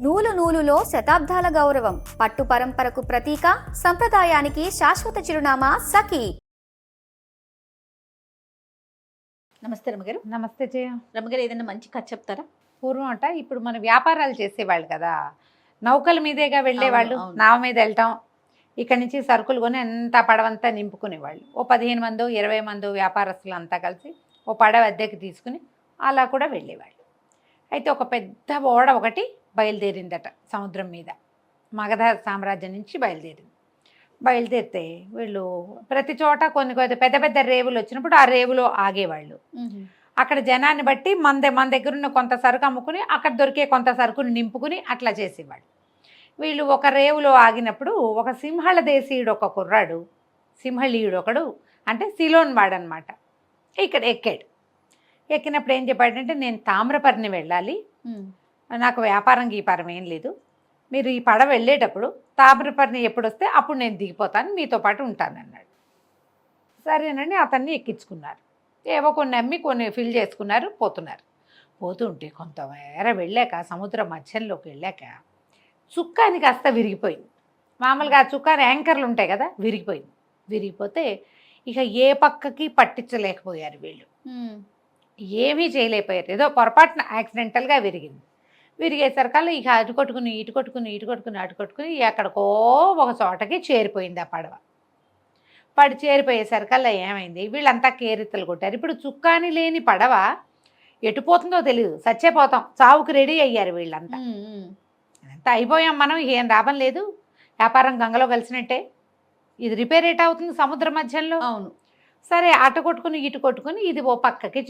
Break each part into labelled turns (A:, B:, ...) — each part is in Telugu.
A: నూలు నూలులో శతాబ్దాల గౌరవం, పట్టు పరంపరకు ప్రతీక, సంప్రదాయానికి శాశ్వత చిరునామా సఖీ.
B: నమస్తే రమగారు.
C: నమస్తే జయ.
B: రమగారు, ఏదైనా మంచి కథ చెప్తారా?
C: పూర్వం అట ఇప్పుడు మన వ్యాపారాలు చేసేవాళ్ళు కదా, నౌకల మీదేగా వెళ్ళేవాళ్ళు.
B: అవును.
C: నావ మీద వెళ్ళటం, ఇక్కడి నుంచి సరుకులు కొని అంతా పడవంతా నింపుకునేవాళ్ళు. ఓ 15 మందో 20 మందో వ్యాపారస్తులు అంతా కలిసి ఓ పడవ అద్దెకి తీసుకుని అలా కూడా వెళ్ళేవాళ్ళు. అయితే ఒక పెద్ద ఓడ ఒకటి బయలుదేరిందట సముద్రం మీద. మగధ సామ్రాజ్యం నుంచి బయలుదేరితే వీళ్ళు ప్రతి చోట కొన్ని పెద్ద పెద్ద రేవులు వచ్చినప్పుడు ఆ రేవులో ఆగేవాళ్ళు. అక్కడ జనాన్ని బట్టి మన దగ్గర ఉన్న కొంత సరుకు అమ్ముకుని అక్కడ దొరికే కొంత సరుకుని నింపుకుని అట్లా చేసేవాళ్ళు. వీళ్ళు ఒక రేవులో ఆగినప్పుడు ఒక సింహళ దేశీయుడు ఒక కుర్రాడు, సింహళీయుడు ఒకడు, అంటే సిలోన్ వాడనమాట, ఇక్కడ ఎక్కినప్పుడు ఏం చెప్పాడంటే, నేను తామ్రపర్ణి వెళ్ళాలి, నాకు వ్యాపారం గీపారం ఏం లేదు, మీరు ఈ పడవ వెళ్ళేటప్పుడు తామ్రపర్ణి ఎప్పుడు వస్తే అప్పుడు నేను దిగిపోతాను, మీతో పాటు ఉంటానన్నాడు. సరేనండి, అతన్ని ఎక్కించుకున్నారు. ఏవో కొన్ని అమ్మి కొన్ని ఫిల్ చేసుకున్నారు, పోతుంటే కొంతమేర వెళ్ళాక సముద్ర మధ్యంలోకి వెళ్ళాక చుక్కాని కాస్త విరిగిపోయింది. మామూలుగా ఆ చుక్కాని యాంకర్లు ఉంటాయి కదా, విరిగిపోతే ఇక ఏ పక్కకి పట్టించలేకపోయారు వీళ్ళు, ఏమీ చేయలేకపోయారు. ఏదో పొరపాటున యాక్సిడెంటల్గా విరిగేసరికల్లా ఇక అటు కొట్టుకుని ఎక్కడికో ఒక చోటకి చేరిపోయింది ఆ పడవ. చేరిపోయేసరికల్లా ఏమైంది, వీళ్ళంతా కేరెత్తలు కొట్టారు. ఇప్పుడు చుక్కాని లేని పడవ ఎటుపోతుందో తెలియదు, చచ్చేపోతాం, చావుకు రెడీ అయ్యారు వీళ్ళంతా. అంతా అయిపోయాం మనం, ఏం లాభం లేదు, వ్యాపారం గంగలో కలిసినట్టే, ఇది రిపేర్ ఎట్ అవుతుంది సముద్ర మధ్యంలో.
B: అవును.
C: సరే, అటు కొట్టుకుని ఇది ఓ పక్కకి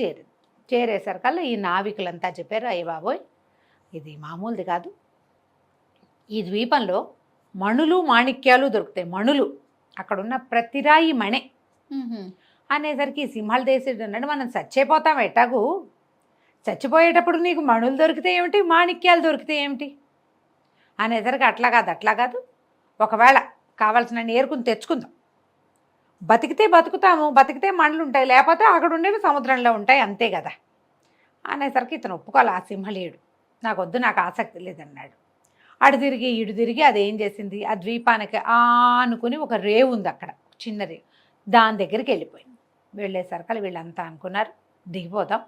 C: చేరేసరికల్లా ఈ నావికులంతా చెప్పారు, అయ్య బాబోయ్ ఇది మామూలుది కాదు, ఈ ద్వీపంలో మణులు మాణిక్యాలు దొరుకుతాయి, మణులు అక్కడున్న ప్రతి రాయి మణే అనేసరికి సింహళ దేశం అన్నాడు, మనం చచ్చిపోతాం ఎట్టాగు, చచ్చిపోయేటప్పుడు నీకు మణులు దొరికితే ఏమిటి, మాణిక్యాలు దొరికితే ఏమిటి అనేసరికి అట్లా కాదు, ఒకవేళ కావాల్సిన ఏరుకుని తెచ్చుకుందాం, బతికితే బతుకుతాము, బతికితే మణులు ఉంటాయి, లేకపోతే అక్కడ ఉండేవి సముద్రంలో ఉంటాయి, అంతే కదా అనేసరికి ఇతను ఒప్పుకోవాలి. ఆ సింహళీయుడు, నాకొద్దు, నాకు ఆసక్తి లేదన్నాడు. అటు తిరిగి ఇటు తిరిగి అదేం చేసింది, ఆ ద్వీపానికి అనుకుని ఒక రేవు ఉంది అక్కడ, చిన్న రేవు, దాని దగ్గరికి వెళ్ళిపోయింది. వెళ్ళేసరికి వీళ్ళంతా అనుకున్నారు, దిగిపోదాం,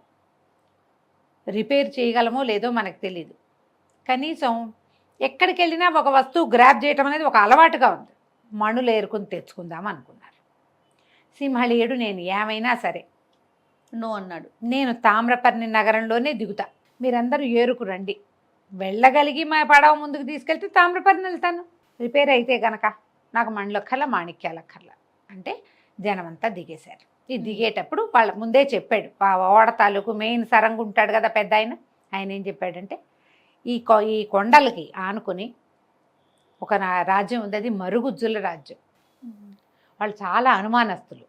C: రిపేర్ చేయగలమో లేదో మనకు తెలియదు, కనీసం ఎక్కడికి వెళ్ళినా ఒక వస్తువు గ్రాప్ చేయటం అనేది ఒక అలవాటుగా ఉంది, మణులు ఏరుకుని తెచ్చుకుందాం అనుకున్నారు. సింహళీయుడు, నేను ఏమైనా సరే
B: నో అన్నాడు, నేను
C: తామ్రపర్ణి నగరంలోనే దిగుతా, మీరందరూ ఏరుకు రండి, వెళ్ళగలిగి మా పడవ ముందుకు తీసుకెళ్తే తామ్రపర్ణి వెళ్తాను, రిపేర్ అయితే కనుక నాకు మణులక్కర్లా మాణిక్యాలక్కర్లా అంటే జనమంతా దిగేశారు. ఈ దిగేటప్పుడు వాళ్ళ ముందే చెప్పాడు, ఆ ఓడ తాలూకు మెయిన్ సరంగు ఉంటాడు కదా పెద్ద ఆయన ఏం చెప్పాడంటే, ఈ కొండలకి ఆనుకొని ఒక రాజ్యం ఉంది, అది మరుగుజ్జుల రాజ్యం. వాళ్ళు చాలా అనుమానస్తులు,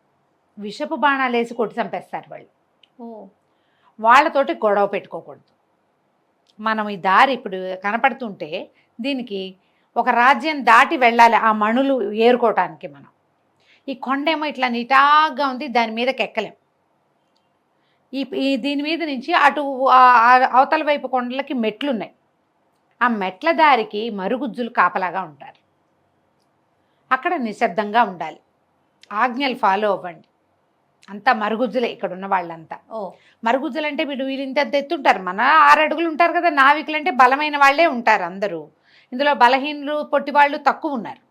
C: విషపు బాణాలు వేసి కొట్టి చంపేస్తారు వాళ్ళు. వాళ్ళతోటి గొడవ పెట్టుకోకూడదు, మనం ఈ దారి ఇప్పుడు కనపడుతుంటే దీనికి ఒక రాజ్యం దాటి వెళ్ళాలి ఆ మణులు ఏరుకోవటానికి. మనం ఈ కొండేమో ఇట్లా నిటాగ్గా ఉంది, దాని మీదకి ఎక్కలేం, ఈ దీని మీద నుంచి అటు అవతల వైపు కొండలకి మెట్లున్నాయి, ఆ మెట్ల దారికి మరుగుజ్జులు కాపలాగా ఉంటారు, అక్కడ నిశ్శబ్దంగా ఉండాలి, ఆజ్ఞలు ఫాలో అవ్వండి. అంతా మరుగుజ్జులే ఇక్కడ ఉన్న వాళ్ళంతా. మరుగుజ్జులు అంటే వీళ్ళు ఇంత ఎత్తుంటారు, మన 6 అడుగులు ఉంటారు కదా, నావికులు అంటే బలమైన వాళ్ళే ఉంటారు అందరూ, ఇందులో బలహీనులు పొట్టి వాళ్ళు తక్కువ ఉన్నారు.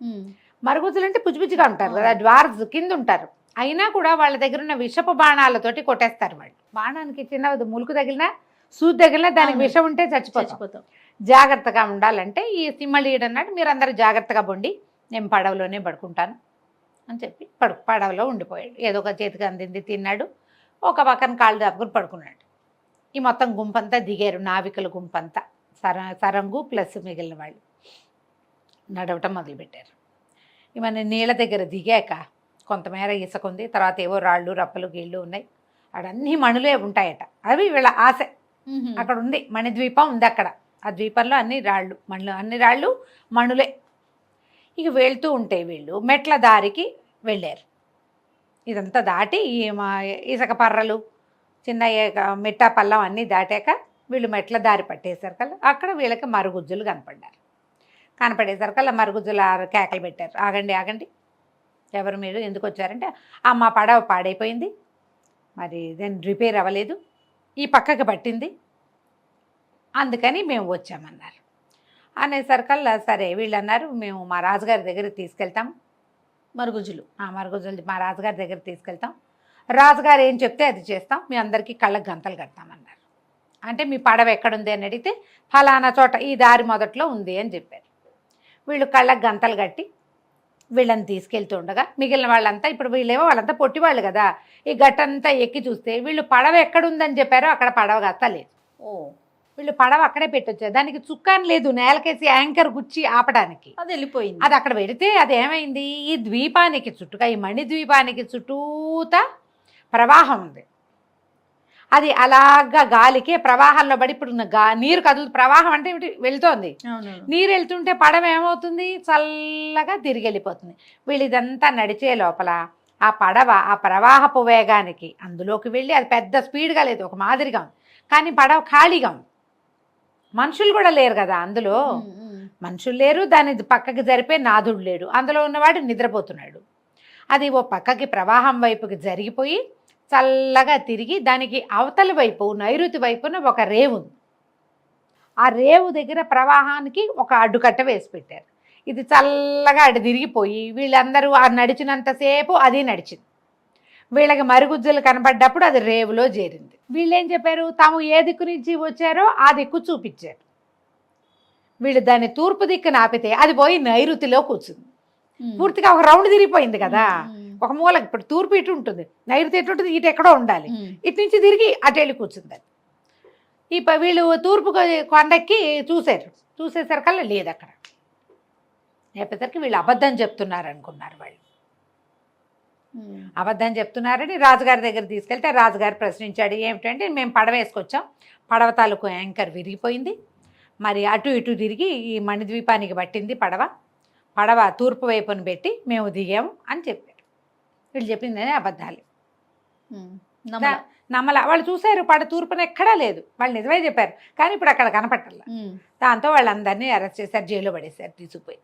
C: మరుగుజ్జులు అంటే పుచ్చిపుచ్చిగా ఉంటారు కదా, డ్వార్స్ కింద ఉంటారు, అయినా కూడా వాళ్ళ దగ్గర ఉన్న విషపు బాణాలతోటి కొట్టేస్తారు వాళ్ళు. బాణానికి చిన్న ములుకు తగిలినా సూది తగిలినా దానికి విషం ఉంటే చచ్చిపోతాం, జాగ్రత్తగా ఉండాలంటే ఈ సింహళీయుడు అన్నాడు, మీరందరూ జాగ్రత్తగా బొండి, నేను పడవలోనే పడుకుంటాను అని చెప్పి పడవలో ఉండిపోయాడు. ఏదో ఒక చేతికి అందింది తిన్నాడు, ఒక పక్కన కాళ్ళు దాపుకుని పడుకున్నాడు. ఈ మొత్తం గుంపంతా దిగారు, నావికుల గుంపంతా, సరంగు ప్లస్ మిగిలిన వాళ్ళు నడవటం మొదలుపెట్టారు. ఇవన్నీ నీళ్ళ దగ్గర దిగాక కొంతమేర ఇసుకుంది, తర్వాత ఏవో రాళ్ళు రప్పలు గీళ్ళు ఉన్నాయి, అడన్నీ మణులే ఉంటాయట, అవి వీళ్ళ ఆశ. అక్కడ ఉంది మణిద్వీపం ఉంది, అక్కడ ఆ ద్వీపంలో అన్ని రాళ్ళు మణులే. ఇక వెళ్తూ ఉంటే వీళ్ళు మెట్ల దారికి వెళ్ళారు. ఇదంతా దాటి ఈ ఇసుక పర్రలు చిన్న మిట్టా పల్లం అన్నీ దాటాక వీళ్ళు మెట్ల దారి పట్టేసరికల్లా అక్కడ వీళ్ళకి మరుగుజ్జులు కనపడేసరికల్లా మరుగుజ్జులు కేకలు పెట్టారు, ఆగండి ఆగండి, ఎవరు మీరు, ఎందుకు వచ్చారంటే మా పడవ పాడైపోయింది, మరి దాన్ని రిపేర్ అవ్వలేదు, ఈ పక్కకి పట్టింది, అందుకని మేము వచ్చామన్నారు. అనేసరికల్లా సరే వీళ్ళు అన్నారు, మేము మా రాజుగారి దగ్గరికి తీసుకెళ్తాం,
B: మరుగుజ్జులు
C: మరుగుజ్జులు మా రాజుగారి దగ్గర తీసుకెళ్తాం, రాజుగారు ఏం చెప్తే అది చేస్తాం, మీ అందరికీ కళ్ళకు గంతలు కడతామన్నారు. అంటే మీ పడవ ఎక్కడుంది అని అడిగితే ఫలానా చోట ఈ దారి మొదట్లో ఉంది అని చెప్పారు. వీళ్ళు కళ్ళకు గంతలు కట్టి వీళ్ళని తీసుకెళ్తుండగా మిగిలిన వాళ్ళంతా, ఇప్పుడు వీళ్ళేమో వాళ్ళంతా పొట్టివాళ్ళు కదా, ఈ గట్టంతా ఎక్కి చూస్తే వీళ్ళు పడవ ఎక్కడుందని చెప్పారో అక్కడ పడవ గత్త లేదు.
B: ఓ,
C: వీళ్ళు పడవ అక్కడే పెట్టొచ్చారు, దానికి చుక్కాని లేదు, నేలకేసి యాంకర్ గుచ్చి ఆపడానికి.
B: అది వెళ్ళిపోయింది.
C: అది అక్కడ పెడితే అది ఏమైంది, ఈ ద్వీపానికి చుట్టుగా, ఈ మణి ద్వీపానికి చుట్టూతా ప్రవాహం ఉంది. అది అలాగా గాలికి ప్రవాహంలో పడి, ఇప్పుడు నీరు కదులు, ప్రవాహం అంటే ఏమిటి, వెళ్తోంది, నీరు వెళ్తుంటే పడవ ఏమవుతుంది, చల్లగా తిరిగి వెళ్ళిపోతుంది. వీళ్ళు ఇదంతా నడిచే లోపల ఆ పడవ ఆ ప్రవాహపు వేగానికి అందులోకి వెళ్ళి, అది పెద్ద స్పీడ్గా లేదు, ఒక మాదిరిగా ఉంది, కానీ పడవ ఖాళీగా ఉంది, మనుషులు కూడా లేరు కదా అందులో, మనుషులు లేరు, దాని పక్కకి జరిపే నాథుడు లేడు, అందులో ఉన్నవాడు నిద్రపోతున్నాడు. అది ఓ పక్కకి ప్రవాహం వైపుకి జరిగిపోయి చల్లగా తిరిగి దానికి అవతలి వైపు నైరుతి వైపున ఒక రేవు ఉంది. ఆ రేవు దగ్గర ప్రవాహానికి ఒక అడ్డుకట్ట వేసి పెట్టారు. ఇది చల్లగా అటు తిరిగిపోయి వీళ్ళందరూ ఆ నడిచినంతసేపు అది నడిచింది. వీళ్ళకి మరుగుజ్జులు కనబడ్డప్పుడు అది రేవులో చేరింది. వీళ్ళేం చెప్పారు, తాము ఏ దిక్కు నుంచి వచ్చారో ఆ దిక్కు చూపించారు. వీళ్ళు దాన్ని తూర్పు దిక్కున ఆపితే అది పోయి నైరుతిలో కూర్చుంది. పూర్తిగా ఒక రౌండ్ తిరిగిపోయింది కదా, ఒక మూలకి, ఇప్పుడు తూర్పు ఇటు ఉంటుంది, నైరుతి ఎటు ఉంటుంది, ఇటు ఎక్కడో ఉండాలి, ఇటు నుంచి తిరిగి అటు వెళ్ళి కూర్చుంది. వీళ్ళు తూర్పు కొండెక్కి చూసేసరికల్లా లేదు అక్కడ. లేకపోతే వీళ్ళు అబద్ధం చెప్తున్నారు అనుకున్నారు. వాళ్ళు అబద్ధం చెప్తున్నారని రాజుగారి దగ్గర తీసుకెళ్తే రాజుగారు ప్రశ్నించాడు, ఏమిటంటే మేము పడవ వేసుకొచ్చాం, పడవ తాలూకు యాంకర్ విరిగిపోయింది, మరి అటు ఇటు తిరిగి ఈ మణిద్వీపానికి పట్టింది పడవ తూర్పు వైపును పెట్టి మేము దిగాము అని చెప్పారు. వీళ్ళు చెప్పిందని అబద్ధాలు, నమ్మల. వాళ్ళు చూశారు తూర్పున ఎక్కడా లేదు, వాళ్ళు నిజమే చెప్పారు, కానీ ఇప్పుడు అక్కడ కనపట్టాల. దాంతో వాళ్ళందరినీ అరెస్ట్ చేశారు, జైల్లో పడేశారు, తీసుకుపోయి.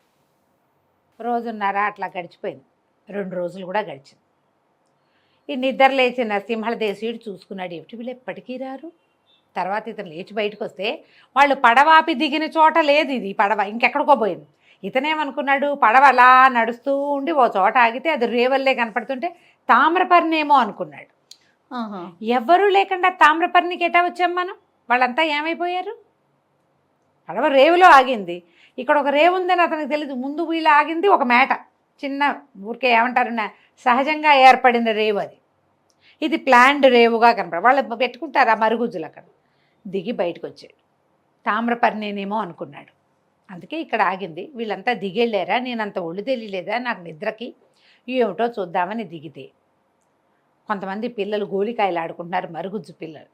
C: రోజున్నర అట్లా గడిచిపోయింది, 2 రోజులు కూడా గడిచింది. ఈ నిద్ర లేచిన సింహళ దేశీయుడు చూసుకున్నాడు, ఏమిటి వీళ్ళు ఎప్పటికీ రారు. తర్వాత ఇతను లేచి బయటకు వస్తే వాళ్ళు పడవాపి దిగిన చోట లేదు, ఇది పడవ ఇంకెక్కడికో పోయింది. ఇతనేమనుకున్నాడు, పడవ అలా నడుస్తూ ఉండి ఓ చోట ఆగితే అది రేవల్లే కనపడుతుంటే తామ్రపర్ణేమో అనుకున్నాడు. ఎవరు లేకుండా తామ్రపర్ణికి ఎటా వచ్చాం మనం, వాళ్ళంతా ఏమైపోయారు. పడవ రేవులో ఆగింది, ఇక్కడ ఒక రేవు ఉందని అతనికి తెలియదు. ముందు వీళ్ళు ఆగింది ఒక మేట, చిన్న ఊరికే ఏమంటారు సహజంగా ఏర్పడిన రేవు అది. ఇది ప్లాండ్ రేవుగా కనపడ, వాళ్ళు పెట్టుకుంటారు ఆ మరుగుజ్జులు. అక్కడ దిగి బయటకు వచ్చాడు, తామ్రపర్ణేనేమో అనుకున్నాడు, అందుకే ఇక్కడ ఆగింది. వీళ్ళంతా దిగెళ్ళారా, నేను అంత ఒళ్ళు తెలియలేదా నాకు నిద్రకి, ఏమిటో చూద్దామని దిగితే కొంతమంది పిల్లలు గోలికాయలు ఆడుకుంటున్నారు, మరుగుజ్జు పిల్లలు.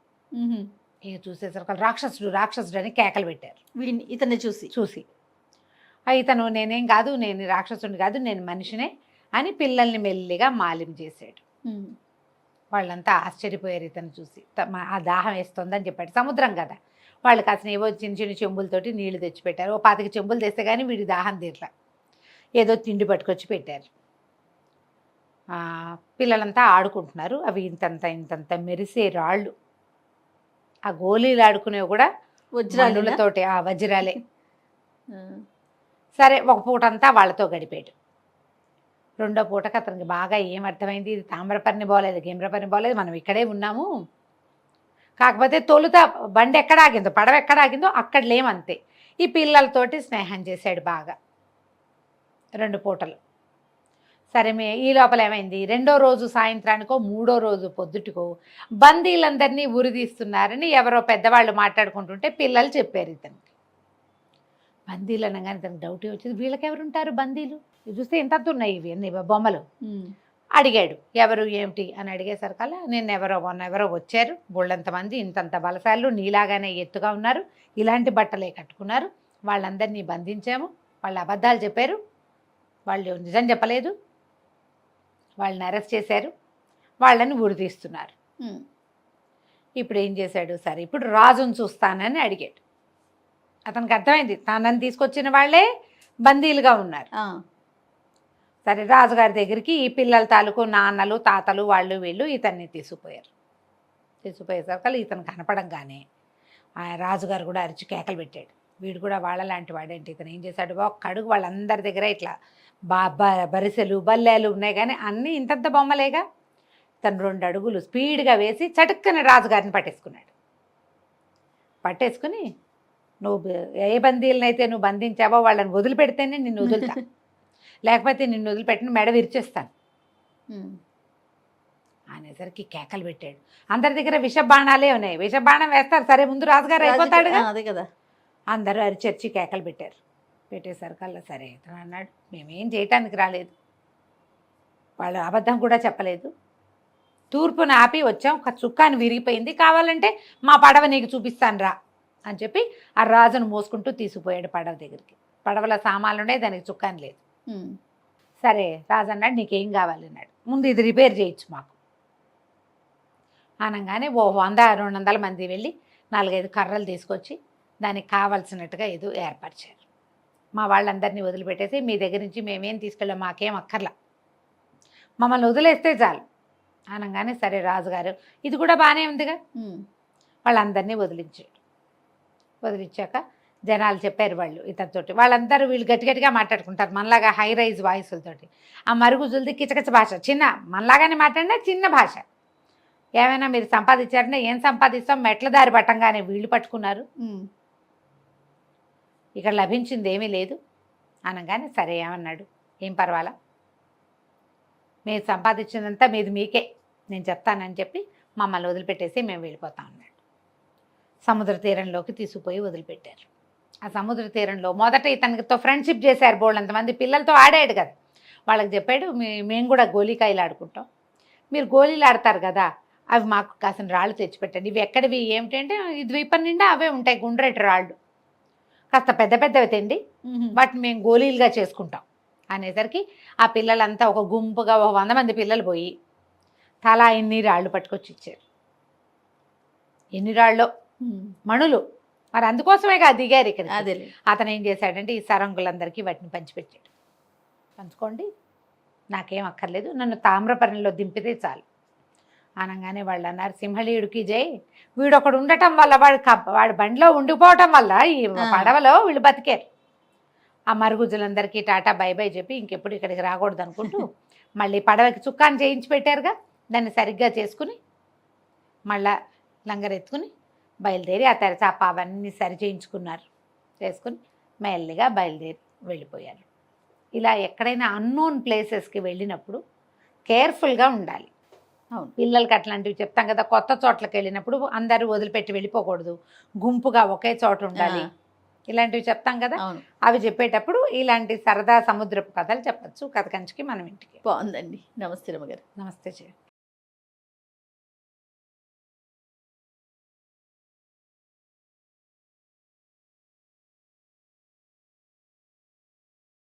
C: ఇక చూసేసరికి రాక్షసుడు అని కేకలు పెట్టారు.
B: ఇతన్ని చూసి
C: ఇతను నేనేం కాదు, నేను రాక్షసుని కాదు, నేను మనిషినే అని పిల్లల్ని మెల్లిగా మాలిం చేశాడు. వాళ్ళంతా ఆశ్చర్యపోయారు ఇతను చూసి. ఆ దాహం వేస్తుందని చెప్పాడు, సముద్రం కదా, వాళ్ళు కాసిన ఏవో చిన్న చిన్న చెంబులతోటి నీళ్లు తెచ్చిపెట్టారు. ఓ 25 చెంబులు తెస్తే కానీ వీడి దాహం తీరలా, ఏదో తిండి పట్టుకొచ్చి పెట్టారు. పిల్లలంతా ఆడుకుంటున్నారు, అవి ఇంతంత మెరిసే రాళ్ళు, ఆ గోళీలు ఆడుకునేవి కూడా వజ్రాలతోటి, ఆ వజ్రాలే. సరే ఒక పూటంతా వాళ్ళతో గడిపాడు. రెండో పూటకి అతనికి బాగా ఏమర్థమైంది, ఇది తామ్రపర్ణి పోలేదు, గిమ్రపర్ణి పోలేదు, మనం ఇక్కడే ఉన్నాము. కాకపోతే తొలుత బండి ఎక్కడ ఆగిందో, పడవ ఎక్కడ ఆగిందో అక్కడ లేమంతే. ఈ పిల్లలతోటి స్నేహం చేశాడు బాగా 2 పూటలు. సరే ఈ లోపల ఏమైంది, 2వ రోజు సాయంత్రానికో 3వ రోజు పొద్దుటికో బందీలందరినీ ఉరిదీస్తున్నారని ఎవరో పెద్దవాళ్ళు మాట్లాడుకుంటుంటే పిల్లలు చెప్పారు ఇతనికి. బందీలు అనగానే ఇతనికి డౌట్ వచ్చింది, వీళ్ళకెవరుంటారు బందీలు, చూస్తే ఇంత ఉన్నాయి ఇవి అన్ని బొమ్మలు. అడిగాడు ఎవరు ఏమిటి అని అడిగేసరికల్లా మొన్నెవరో వచ్చారు, బోళ్ళంతమంది, ఇంతంత బలశాలు, నీలాగానే ఎత్తుగా ఉన్నారు, ఇలాంటి బట్టలే కట్టుకున్నారు, వాళ్ళందరినీ బంధించాము, వాళ్ళు అబద్ధాలు చెప్పారు, వాళ్ళు నిజం చెప్పలేదు, వాళ్ళని అరెస్ట్ చేశారు, వాళ్ళని ఉరితీస్తున్నారు. ఇప్పుడు ఏం చేశాడు, సరే ఇప్పుడు రాజును చూస్తానని అడిగాడు. అతనికి అర్థమైంది తనని తీసుకొచ్చిన వాళ్ళే బందీలుగా ఉన్నారు.
B: ఆ,
C: సరే రాజుగారి దగ్గరికి ఈ పిల్లల తాలూకు నాన్నలు తాతలు వాళ్ళు వీళ్ళు ఇతన్ని తీసుకుపోయారు. తీసుకుపోయేసరికి ఇతను కనపడంగానే ఆ రాజుగారు కూడా అరిచి కేకలు పెట్టాడు. వీడు కూడా వాళ్ళ లాంటి వాడేంటి, ఇతను ఏం చేశాడు, ఒక్క అడుగు వాళ్ళందరి దగ్గర ఇట్లా బరిసెలు బల్లేలు ఉన్నాయి కానీ అన్నీ ఇంతంత బొమ్మలేగా. తను 2 అడుగులు స్పీడ్గా వేసి చటుక్కని రాజుగారిని పట్టేసుకున్నాడు. పట్టేసుకుని నువ్వు ఏ బందీలనైతే నువ్వు బంధించావో వాళ్ళని వదిలిపెడితేనే నిన్ను వదులుతా, లేకపోతే నిన్ను వదిలిపెట్టిన మెడ విరిచేస్తాను
B: ఉమ్,
C: అనేసరికి కేకలు పెట్టాడు. అందరి దగ్గర విషబాణాలే ఉన్నాయి, విషబాణం వేస్తారు, సరే ముందు రాజుగారు అయిపోతాడు.
B: ఆ, అదే కదా.
C: అందరూ అరిచర్చి కేకలు పెట్టారు. పెట్టేసరికల్లా సరే ఇతను అన్నాడు, మేమేం చేయటానికి రాలేదు, వాళ్ళు అబద్ధం కూడా చెప్పలేదు, తూర్పున ఆపి వచ్చాం, ఒక చుక్కాని విరిగిపోయింది, కావాలంటే మా పడవ నీకు చూపిస్తాను రా అని చెప్పి ఆ రాజును మోసుకుంటూ తీసుకుపోయాడు పడవ దగ్గరికి. పడవల సామాన్లు ఉన్నాయి, దానికి చుక్కాని లేదు.
B: ఉమ్,
C: సరే రాజు అన్నాడు, నీకేం కావాలి అన్నాడు. ముందు ఇది రిపేర్ చేయొచ్చు మాకు అనగానే 100-200 మంది వెళ్ళి 4-5 కర్రలు తీసుకొచ్చి దానికి కావాల్సినట్టుగా ఏదో ఏర్పరిచారు. మా వాళ్ళందరినీ వదిలిపెట్టేసి మీ దగ్గర నుంచి మేమేం తీసుకెళ్ళాం, మాకేం అక్కర్లా, మమ్మల్ని వదిలేస్తే చాలు అనగానే సరే రాజుగారు ఇది కూడా బాగానే ఉందిగా,
B: ఉమ్,
C: వాళ్ళందరినీ వదిలించాడు. వదిలించాక జనాలు చెప్పారు వాళ్ళు ఇతనితోటి, వాళ్ళందరూ వీళ్ళు గట్టిగా మాట్లాడుకుంటారు మనలాగా హై రైజ్ వాయిస్లతోటి. ఆ మరుగుజులది కిచకిచ భాష, చిన్న మనలాగానే మాట్లాడినా చిన్న భాష. ఏమైనా మీరు సంపాదించారంటే ఏం సంపాదిస్తాం, మెట్ల దారి పట్టంగానే వీళ్ళు పట్టుకున్నారు,
B: ఉమ్,
C: ఇక్కడ లభించింది ఏమీ లేదు అనగానే సరే ఏమన్నాడు, ఏం పర్వాలా, మీరు సంపాదించిందంతా మీది మీకే, నేను చెప్తానని చెప్పి మమ్మల్ని వదిలిపెట్టేసి మేము వెళ్ళిపోతాం అన్నాడు. సముద్ర తీరంలోకి తీసుకుపోయి వదిలిపెట్టారు. ఆ సముద్ర తీరంలో మొదట ఇతనితో ఫ్రెండ్షిప్ చేశారు, బోళ్ళంతమంది పిల్లలతో ఆడాడు కదా, వాళ్ళకి చెప్పాడు మేము కూడా గోళీకాయలు ఆడుకుంటాం, మీరు గోళీలు ఆడతారు కదా అవి మాకు కాసిన రాళ్ళు తెచ్చిపెట్టండి, ఇవి ఎక్కడివి ఏమిటంటే ఈ ద్వీపం నిండా అవే ఉంటాయి గుండ్రటి రాళ్ళు, కాస్త పెద్ద పెద్దవి తెండి
B: ఉమ్,
C: వాటిని మేము గోళీలుగా చేసుకుంటాం అనేసరికి ఆ పిల్లలంతా ఒక గుంపుగా 100 మంది పిల్లలు పోయి తలా ఎన్ని రాళ్ళు పట్టుకొచ్చి ఇచ్చారు. ఎన్ని రాళ్ళు
B: ఉమ్,
C: మణులు, మరి అందుకోసమే కదా దిగారు ఇక్కడ.
B: అదేలే.
C: అతను ఏం చేశాడంటే ఈ సరంగులందరికీ వాటిని పంచిపెట్టాడు. పంచుకోండి, నాకేం అక్కర్లేదు, నన్ను తామ్రపర్ణిలో దింపితే చాలు అనగానే వాళ్ళు అన్నారు, సింహళీయుడికి జై, వీడొకడు ఉండటం వల్ల వాడి బండిలో ఉండిపోవటం వల్ల ఈ పడవలో వీళ్ళు బతికారు. ఆ మరుగుజులందరికీ టాటా బై బై చెప్పి ఇంకెప్పుడు ఇక్కడికి రాకూడదు అనుకుంటూ మళ్ళీ పడవకి చుక్కాని చేయించి పెట్టారుగా, దాన్ని సరిగ్గా చేసుకుని మళ్ళా లంగరెత్తుకుని బయలుదేరి ఆ తెరచాప అవన్నీ సరి చేయించుకున్నారు, చేసుకుని మెల్లిగా బయలుదేరి వెళ్ళిపోయారు. ఇలా ఎక్కడైనా అన్నోన్ ప్లేసెస్కి వెళ్ళినప్పుడు కేర్ఫుల్గా ఉండాలి.
B: అవును.
C: పిల్లలకి అట్లాంటివి చెప్తాం కదా, కొత్త చోట్లకి వెళ్ళినప్పుడు అందరూ వదిలిపెట్టి వెళ్ళిపోకూడదు, గుంపుగా ఒకే చోట ఉండాలి, ఇలాంటివి చెప్తాం కదా.
B: అవును,
C: అవి చెప్పేటప్పుడు ఇలాంటి సరదా సముద్రపు కథలు చెప్పచ్చు కథ కంచికి మనం ఇంటికి.
B: బాగుందండి. నమస్తే రమ్మగారు.
C: నమస్తే చెయ్యి.